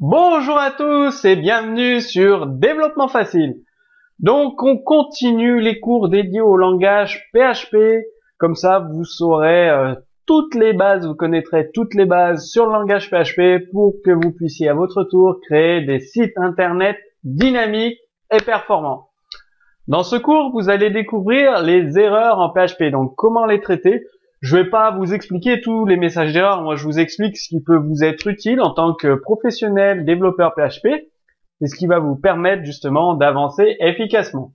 Bonjour à tous et bienvenue sur Développement Facile. Donc on continue les cours dédiés au langage PHP. Comme ça vous saurez toutes les bases, vous connaîtrez toutes les bases sur le langage PHP pour que vous puissiez à votre tour créer des sites internet dynamiques et performants. Dans ce cours, vous allez découvrir les erreurs en PHP, donc comment les traiter. Je vais pas vous expliquer tous les messages d'erreur, moi je vous explique ce qui peut vous être utile en tant que professionnel développeur PHP et ce qui va vous permettre justement d'avancer efficacement.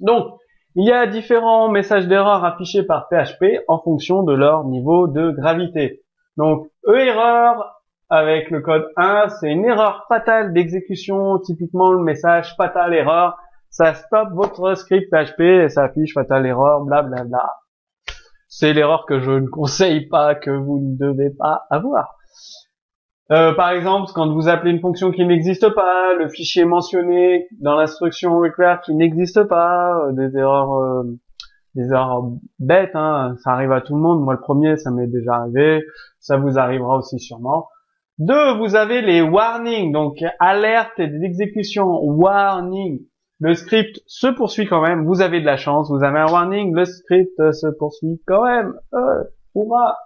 Donc, il y a différents messages d'erreur affichés par PHP en fonction de leur niveau de gravité. Donc, erreur avec le code 1, c'est une erreur fatale d'exécution, typiquement le message fatal erreur. Ça stoppe votre script PHP et ça affiche fatal erreur, blablabla. C'est l'erreur que je ne conseille pas, que vous ne devez pas avoir. Par exemple, quand vous appelez une fonction qui n'existe pas, le fichier mentionné dans l'instruction require qui n'existe pas, des erreurs bêtes, hein, ça arrive à tout le monde. Moi, le premier, ça m'est déjà arrivé. Ça vous arrivera aussi sûrement. 2, vous avez les warnings, donc alerte d'exécution, warning. Le script se poursuit quand même, vous avez de la chance, vous avez un warning, le script se poursuit quand même. Hurrah.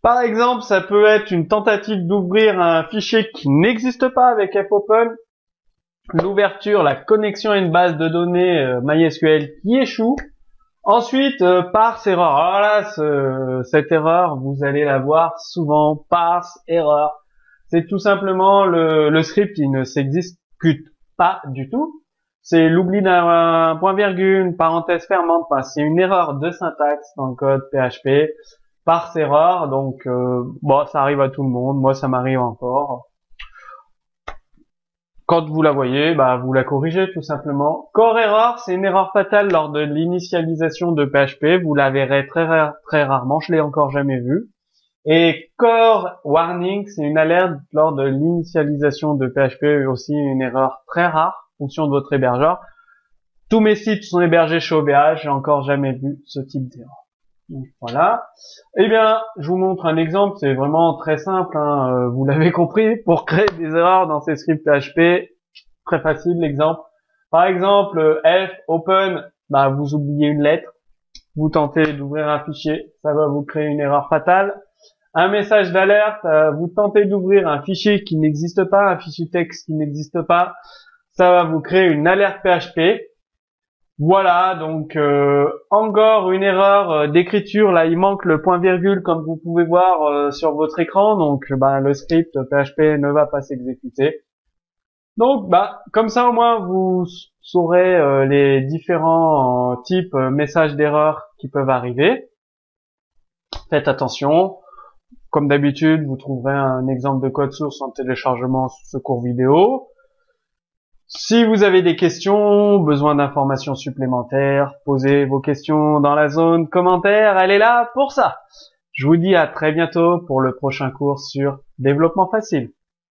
Par exemple, ça peut être une tentative d'ouvrir un fichier qui n'existe pas avec fopen, l'ouverture, la connexion à une base de données MySQL qui échoue. Ensuite, parse erreur. Alors là, cette erreur, vous allez la voir souvent, parse erreur. C'est tout simplement le script qui ne s'exécute pas du tout. C'est l'oubli d'un point virgule, une parenthèse fermante. Enfin, c'est une erreur de syntaxe dans le code PHP. Parse erreur, donc bon, ça arrive à tout le monde. Moi, ça m'arrive encore. Quand vous la voyez, bah, vous la corrigez tout simplement. Core error, c'est une erreur fatale lors de l'initialisation de PHP. Vous la verrez très rarement. Je l'ai encore jamais vue. Et core warning, c'est une alerte lors de l'initialisation de PHP, aussi une erreur très rare, en fonction de votre hébergeur. Tous mes sites sont hébergés chez OVH, j'ai encore jamais vu ce type d'erreur. Donc voilà. Eh bien, je vous montre un exemple, c'est vraiment très simple, hein, vous l'avez compris, pour créer des erreurs dans ces scripts PHP, très facile l'exemple. Par exemple, F, open, bah, vous oubliez une lettre, vous tentez d'ouvrir un fichier, ça va vous créer une erreur fatale. Un message d'alerte, vous tentez d'ouvrir un fichier qui n'existe pas, un fichier texte qui n'existe pas, ça va vous créer une alerte PHP. Voilà, donc encore une erreur d'écriture, là il manque le point virgule comme vous pouvez voir sur votre écran, donc le script PHP ne va pas s'exécuter. Donc comme ça au moins vous saurez les différents types messages d'erreur qui peuvent arriver. Faites attention. Comme d'habitude, vous trouverez un exemple de code source en téléchargement sous ce cours vidéo. Si vous avez des questions, besoin d'informations supplémentaires, posez vos questions dans la zone commentaire, elle est là pour ça. Je vous dis à très bientôt pour le prochain cours sur Développement Facile.